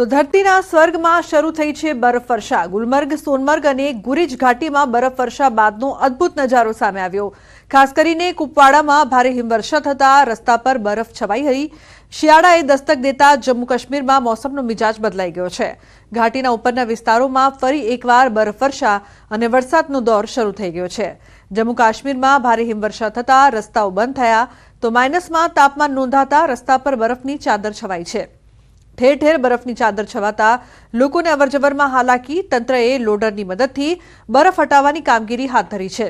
તો ધરતીના સ્વર્ગમાં શરૂ થઈ છે બરફવર્ષા। ગુલમર્ગ, સોનમર્ગ અને ગુરીજ ઘાટીમાં બરફવર્ષા બાદનો અદ્ભુત નજારો સામે આવ્યો। ખાસ કરીને કુપવાડામાં ભારે હિમવર્ષા થતા રસ્તા પર બરફ છવાઈ હતી। શિયાળાએ દસ્તક દેતા જમ્મુ કાશ્મીરમાં મોસમનો મિજાજ બદલાઈ ગયો છે। ઘાટીના ઉપરના વિસ્તારોમાં ફરી એકવાર બરફવર્ષા અને વરસાદનો દોર શરૂ થઈ ગયો છે। જમ્મુ કાશ્મીરમાં ભારે હિમવર્ષા થતા રસ્તાઓ બંધ થયા તો માઇનસમાં તાપમાન નોંધાતા રસ્તા પર બરફની ચાદર છવાઈ છે। ठेर ठेर बरफनी चादर छवाता लोकोने अवरजवરમાં हालाकी। तंत्रए लोडरनी मददथी बरफ हटावવાની कामगीरी हाथ धरी છે।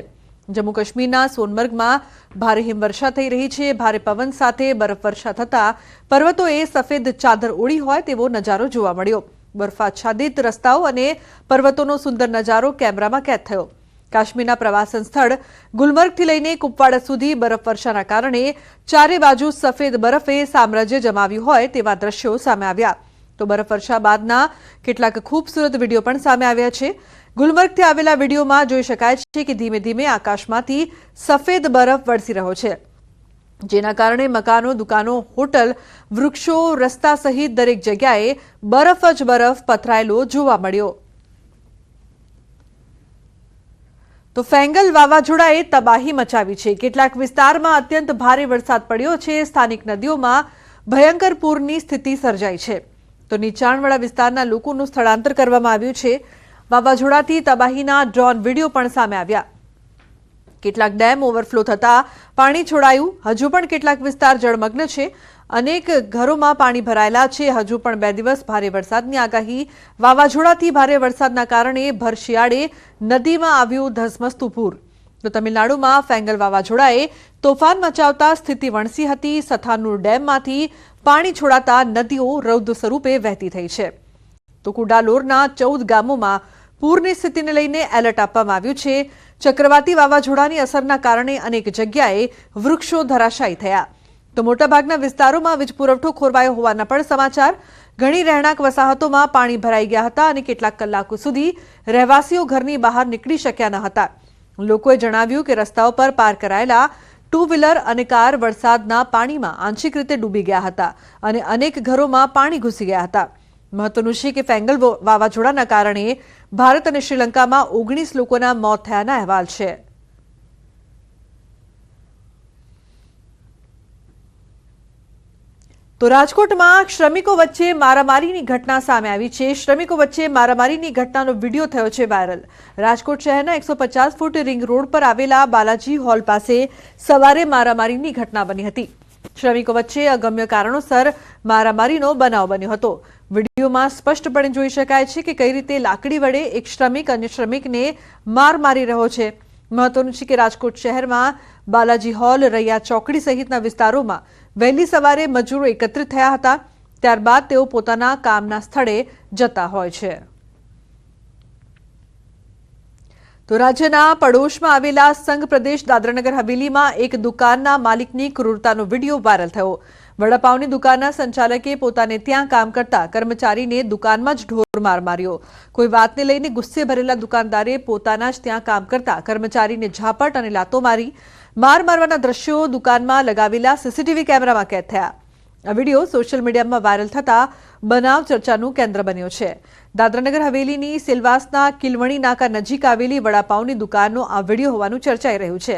जम्मू काश्मीરના સોનમર્ગમાં ભારે હિમવર્ષા થઈ રહી છે। ભારે પવન સાથે બરફવર્ષા થતા પર્વતોએ સફેદ ચાદર ઓઢી હોય તેવો નજારો જોવા મળ્યો। બરફાચ્છાદિત રસ્તાઓ અને પર્વતોનો સુંદર નજારો કેમેરામાં કેદ થયો। કાશ્મીરના પ્રવાસન સ્થળ ગુલમર્ગથી લઈને કુપવાડા સુધી બરફવર્ષાના કારણે ચારે બાજુ સફેદ બરફે સામ્રાજ્ય જમાવ્યું હોય તેવા દ્રશ્યો સામે આવ્યા। તો બરફવર્ષા બાદના કેટલાક ખૂબસૂરત વિડીયો પણ સામે આવ્યા છે। ગુલમર્ગથી આવેલા વિડીયોમાં જોઈ શકાય છે કે ધીમે ધીમે આકાશમાંથી સફેદ બરફ વરસી રહ્યો છે, જેના કારણે મકાનો, દુકાનો, હોટલ, વૃક્ષો, રસ્તા સહિત દરેક જગ્યાએ બરફ જ બરફ પથરાયેલો જોવા મળ્યો। તો ફેંગલ વાવાઝોડાએ તબાહી મચાવી છે। કેટલાક વિસ્તારમાં અત્યંત ભારે વરસાદ પડ્યો છે। સ્થાનિક નદીઓમાં ભયંકર પૂરની સ્થિતિ સર્જાઈ છે। તો નીચાણવાળા વિસ્તારના લોકોનું સ્થળાંતર કરવામાં આવ્યું છે। વાવાઝોડાથી તબાહીના ડ્રોન વિડીયો પણ સામે આવ્યા। કેટલાક ડેમ ઓવરફ્લો થતા પાણી છોડાયું। હજુ પણ કેટલાક વિસ્તાર જળમગ્ન છે। અનેક ઘરોમાં પાણી ભરાયેલા છે। હજુ પણ 2 દિવસ ભારે વરસાદની આગાહી। વાવાઝોડાથી ભારે વરસાદના કારણે ભર શિયાળે નદીમાં આવ્યું ધસમસતું પૂર। તો તમિલનાડુમાં ફેંગલ વાવાઝોડાએ તોફાન મચાવતા સ્થિતિ વણસી હતી। સથાનુર ડેમમાંથી પાણી છોડાતા નદીઓ રૌદ્ર સ્વરૂપે વહેતી થઈ છે। તો કુડાલોરના 14 ગામોમાં પૂરની સ્થિતિને લઈને એલર્ટ આપવામાં આવ્યું છે। ચક્રવાતી વાવાઝોડાની અસરના કારણે અનેક જગ્યાએ વૃક્ષો ધરાશાયી થયા। તો મોટાભાગના વિસ્તારોમાં વીજ પુરવઠો ખોરવાયો હોવાના પણ સમાચાર। ઘણી રહેણાંક વસાહતોમાં પાણી ભરાઈ ગયા હતા અને કેટલાક કલાકો સુધી રહેવાસીઓ ઘરની બહાર નીકળી શક્યા ન હતા। લોકોએ જણાવ્યું કે રસ્તાઓ પર પાર્ક કરાયેલા 2 વ્હીલર અને કાર વરસાદના પાણીમાં આંશિક રીતે ડૂબી ગયા હતા અને અનેક ઘરોમાં પાણી ઘૂસી ગયા હતા। મહત્વનું છે કે ફેંગલ વાવાઝોડાના કારણે ભારત અને શ્રીલંકામાં 19 લોકોના મોત થયાના અહેવાલ છે। તો રાજકોટમાં શ્રમિકો વચ્ચે મારામારીની ઘટના સામે આવી છે। શ્રમિકો વચ્ચે મારામારીની ઘટનાનો વિડીયો થયો છે વાયરલ। રાજકોટ શહેરના 150 ફૂટ રિંગ રોડ પર આવેલા બાલાજી હોલ પાસે સવારે મારામારીની ઘટના બની હતી। શ્રમિકો વચ્ચે અગમ્ય કારણોસર મારામારીનો બનાવ બન્યો હતો। વિડીયોમાં સ્પષ્ટપણે જોઈ શકાય છે કે કઈ રીતે લાકડી વડે એક શ્રમિક અન્ય શ્રમિકને માર મારી રહ્યો છે। મહત્વનું છે કે રાજકોટ શહેરમાં બાલાજી હોલ, રૈયા ચોકડી સહિતના વિસ્તારોમાં વહેલી સવારે મજૂરો એકત્રિત થયા હતા। ત્યારબાદ તેઓ પોતાના કામના સ્થળે જતા હોય છે। તો રાજ્યના પડોશમાં આવેલા સંઘ પ્રદેશ દાદરાનગર હવેલીમાં એક દુકાનના માલિકની ક્રૂરતાનો વિડીયો વાયરલ થયો। વડાપાવની દુકાનના સંચાલકે પોતાને ત્યાં કામ કરતા કર્મચારીને દુકાનમાં જ ઢોર માર માર્યો। કોઈ વાતને લઈને ગુસ્સે ભરેલા દુકાનદારે પોતાના જ ત્યાં કામ કરતા કર્મચારીને ઝાપટ અને લાતો મારી। માર મારવાના દ્રશ્યો દુકાનમાં લગાવેલા સીસીટીવી કેમેરામાં કેદ થયા। આ વિડીયો સોશિયલ મીડિયામાં વાયરલ થતા બનાવ ચર્ચાનું કેન્દ્ર બન્યો છે। દાદરાનગર હવેલીની સિલવાસના કિલવણી નાકા નજીક આવેલી વડાપાવની દુકાનનો આ વિડીયો હોવાનું ચર્ચાઈ રહ્યું છે।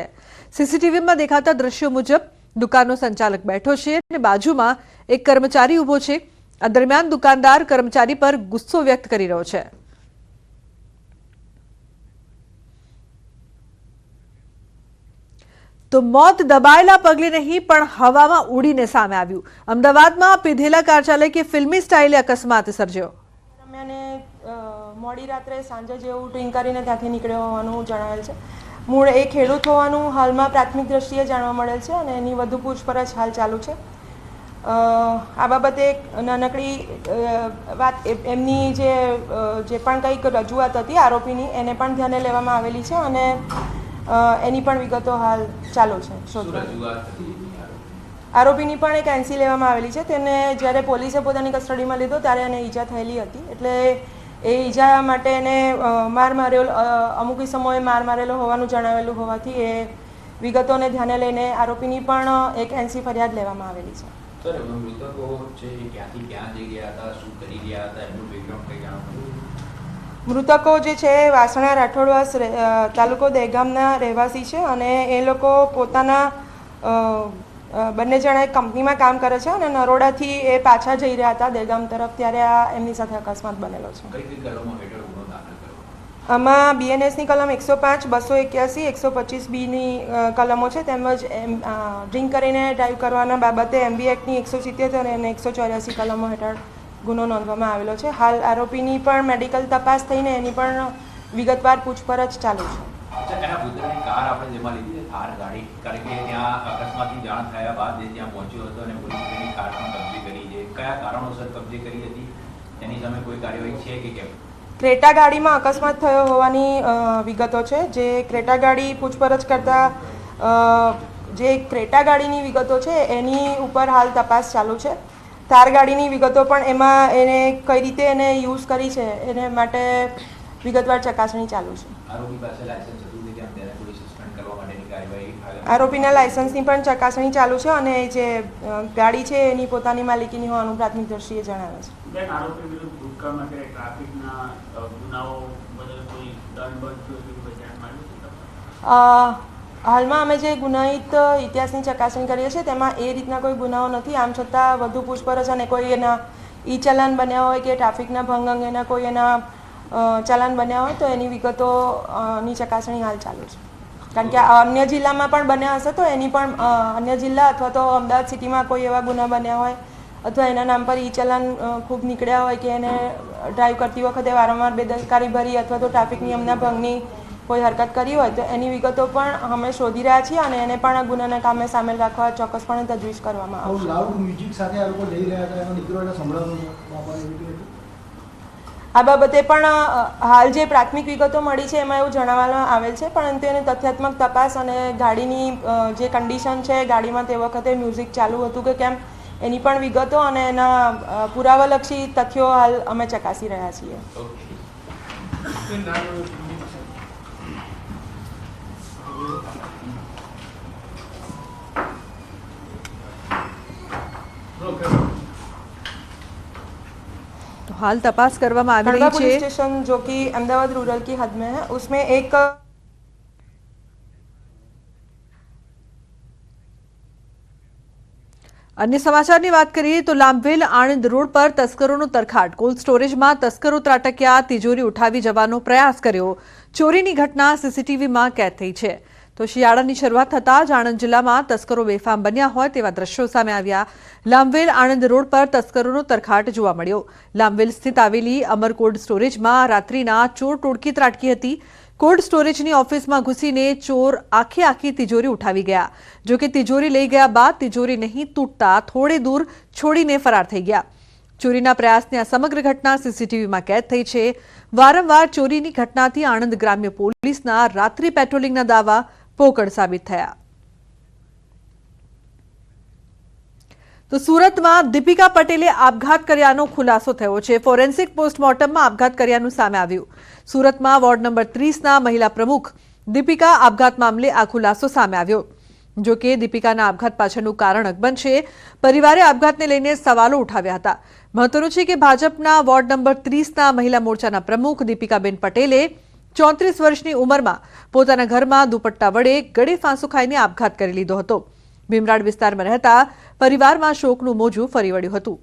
સીસીટીવીમાં દેખાતા દ્રશ્યો મુજબ દુકાનનો સંચાલક બેઠો છે અને બાજુમાં એક કર્મચારી ઊભો છે। આ દરમિયાન દુકાનદાર કર્મચારી પર ગુસ્સો વ્યક્ત કરી રહ્યો છે। તો મોત દબાયેલા પગલે નહીં પણ હવામાં ઉડીને સામે આવ્યું। અમદાવાદમાં પીધેલા કાર ચાલકે ફિલ્મી સ્ટાઇલે અકસ્માત સર્જ્યો। મોડી રાત્રે સાંજે જેવું ડ્રિંક કરીને ત્યાંથી નીકળ્યો હોવાનું જણાવેલ છે। મૂળ એ ખેડૂત હોવાનું હાલમાં પ્રાથમિક દ્રષ્ટિએ જાણવા મળેલ છે અને એની વધુ પૂછપરછ હાલ ચાલુ છે। આ બાબતે એક નાનકડી વાત એમની જે પણ કંઈક રજૂઆત હતી આરોપીની એને પણ ધ્યાને લેવામાં આવેલી છે અને એની પણ વિગતો હાલ ચાલુ છે શોધવાની। આરોપીની પણ એક એનસી લેવામાં આવેલી છે। તેને જ્યારે પોલીસે પોતાની કસ્ટડીમાં લીધો ત્યારે એને ઈજા થયેલી હતી, એટલે એ ઈજા માટે એને અમુક સમયે માર મારેલો હોવાનું જણાવેલું હોવાથી એ વિગતોને ધ્યાને લઈને આરોપીની પણ એક એનસી ફરિયાદ લેવામાં આવેલી છે। સર મૃતકો છે એ ક્યાંથી ક્યાં જઈ ગયા હતા, શું કરી રહ્યા હતા, એમનું બેકગ્રાઉન્ડ કંઈ જાણવું? મૃતકો જે છે એ વાસણા રાઠોડવાસ તાલુકો દહેગામના રહેવાસી છે અને એ લોકો પોતાના બંને જણા એક કંપનીમાં કામ કરે છે અને નરોડાથી એ પાછા જઈ રહ્યા હતા દહેગામ તરફ, ત્યારે આ એમની સાથે અકસ્માત બનેલો છે. કઈ કઈ કલમો હેઠળ ગુનો દાખલ કર્યો? આમાં BNSની કલમ 105, 281, 125B કલમો છે, તેમજ ડ્રિંક કરીને ડ્રાઈવ કરવાના બાબતે MB એક્ટની 177 અને 184 કલમો હેઠળ ગુનો નોંધવામાં આવેલો છે. હાલ આરોપીની પણ મેડિકલ તપાસ થઈને એની પણ વિગતવાર પૂછપરછ ચાલુ છે. અચ્છા, એના પુત્રની કાર આપણે જેમાં લીધી થાર ગાડી, કારણ કે ત્યાં અકસ્માતની જાણ થયા બાદ એ ત્યાં પહોંચ્યો હતો અને પોલીસે તેની કાર પણ કબજે કરી છે. કયા કારણોસર કબજે કરી હતી, તેની સામે કોઈ કાર્યવાહી છે કે કેમ? ક્રેટા ગાડીમાં અકસ્માત થયો હોવાની વિગતો છે. જે ક્રેટા ગાડી પૂછપરછ કરતા જે ક્રેટા ગાડીની વિગતો છે એની ઉપર હાલ તપાસ ચાલુ છે. થાર ગાડીની વિગતો પણ એમાં એને કઈ રીતે એને યુઝ કરી છે એને માટે વિગતવાર ચકાસણી ચાલુ છે. આરોપી પાસે લાયસન્સ હતું કે કેમ, તેને પોલીસ સસ્પેન્ડ કરવા માટેની કાર્યવાહી? આરોપીના લાયસન્સની પણ ચકાસણી ચાલુ છે અને જે ગાડી છે એની પોતાની માલિકીની હોવાનું પ્રાથમિક દ્રષ્ટિએ જણાવે છે. બેન, આરોપી વિરુદ્ધ ભૂતકાળમાં કે ટ્રાફિકના ગુનાઓ બદલ કોઈ દંડ હાલમાં અમે જે ગુનાહિત ઇતિહાસની ચકાસણી કરીએ છીએ તેમાં એ રીતના કોઈ ગુનાઓ નથી. આમ છતાં વધુ પૂછપરછ અને કોઈ એના ચલાન બન્યા હોય કે ટ્રાફિકના ભંગ અંગેના કોઈ એના ચલાન બન્યા હોય તો એની વિગતોની ચકાસણી હાલ ચાલુ છે. કારણ કે અન્ય જિલ્લામાં પણ બન્યા હશે તો એની પણ અન્ય જિલ્લા અથવા તો અમદાવાદ સિટીમાં કોઈ એવા ગુના બન્યા હોય અથવા એના નામ પર ચલાન ખૂબ નીકળ્યા હોય કે એને ડ્રાઈવ કરતી વખતે વારંવાર બેદરકારી ભરી અથવા તો ટ્રાફિક નિયમના ભંગની કોઈ હરકત કરી હોય તો એની વિગતો પણ અમે શોધી રહ્યા છીએ અને એને પણ ગુનાના કામે સામેલ રાખવા ચોક્કસપણે તજવીજ કરવામાં આવશે. લાઉડ મ્યુઝિક સાથે આ લોકો લઈ રહ્યા હતા, એનો દીકરો એને સંભળાવવાનો આ બાબતે પણ હાલ જે પ્રાથમિક વિગતો મળી છે એમાં એવું જણાવવામાં આવેલ છે, પરંતુ એને તથ્યાત્મક તપાસ અને ગાડીની જે કન્ડિશન છે ગાડીમાં તે વખતે મ્યુઝિક ચાલુ હતું કે કેમ એની પણ વિગતો અને એના પુરાવાલક્ષી તથ્યો હાલ અમે ચકાસી રહ્યા છીએ. તો હાલ તપાસ કરવામાં આવી खड़वा રહી पुलिस છે. स्टेशन जो कि अहमदाबाद रूरल की हद में है उसमें एक અન્ય સમાચારની વાત કરીએ તો લાંભવેલ આણંદ રોડ પર તસ્કરોનો તરખાટ. કોલ્ડ સ્ટોરેજમાં તસ્કરો ત્રાટક્યા, તિજોરી ઉઠાવી જવાનો પ્રયાસ કર્યો. ચોરીની ઘટના સીસીટીવીમાં કેદ થઈ છે. તો શિયાળાની શરૂઆત થતાં જ આણંદ જિલ્લામાં તસ્કરો બેફામ બન્યા હોય તેવા દ્રશ્યો સામે આવ્યા. લાંભવેલ આણંદ રોડ પર તસ્કરોનો તરખાટ જોવા મળ્યો. લાંભવેલ સ્થિત આવેલી અમર કોલ્ડ સ્ટોરેજમાં રાત્રિના ચોર ટોળકી ત્રાટકી હતી. કોલ્ડ સ્ટોરેજની ઓફિસમાં ઘૂસીને ચોર આખી તિજોરી ઉઠાવી ગયા. જોકે તિજોરી લઈ ગયા બાદ તિજોરી નહીં તૂટતા થોડે દૂર છોડીને ફરાર થઈ ગયા. ચોરીના પ્રયાસની આ સમગ્ર ઘટના સીસીટીવીમાં કેદ થઈ છે. વારંવાર ચોરીની ઘટનાથી આણંદ ગ્રામ્ય પોલીસના રાત્રિ પેટ્રોલિંગના દાવા પોકળ સાબિત થયા. તો સુરતમાં દીપિકા પટેલે આપઘાત કર્યાનો ખુલાસો થયો છે. ફોરેન્સિક પોસ્ટમોર્ટમમાં આપઘાત કર્યાનું સામે આવ્યું. સુરતમાં વોર્ડ નંબર 30ના મહિલા પ્રમુખ દીપિકા આપઘાત મામલે આ ખુલાસો સામે આવ્યો. જો કે દીપિકાના આપઘાત પાછળનું કારણ અકબંધ છે. પરિવારે આપઘાતને લઈને સવાલો ઉઠાવ્યા હતા. મહત્વનું છે કે ભાજપના વોર્ડ નંબર 30ના મહિલા મોરચાના પ્રમુખ દીપિકાબેન પટેલે 34 વર્ષની ઉંમરમાં પોતાના ઘરમાં દુપટ્ટા વડે ગળે ફાંસો ખાઈને આપઘાત કરી લીધો હતો. ભીમરાડ વિસ્તારમાં રહેતા પરિવારમાં શોકનું મોજું ફરી વળ્યું હતું.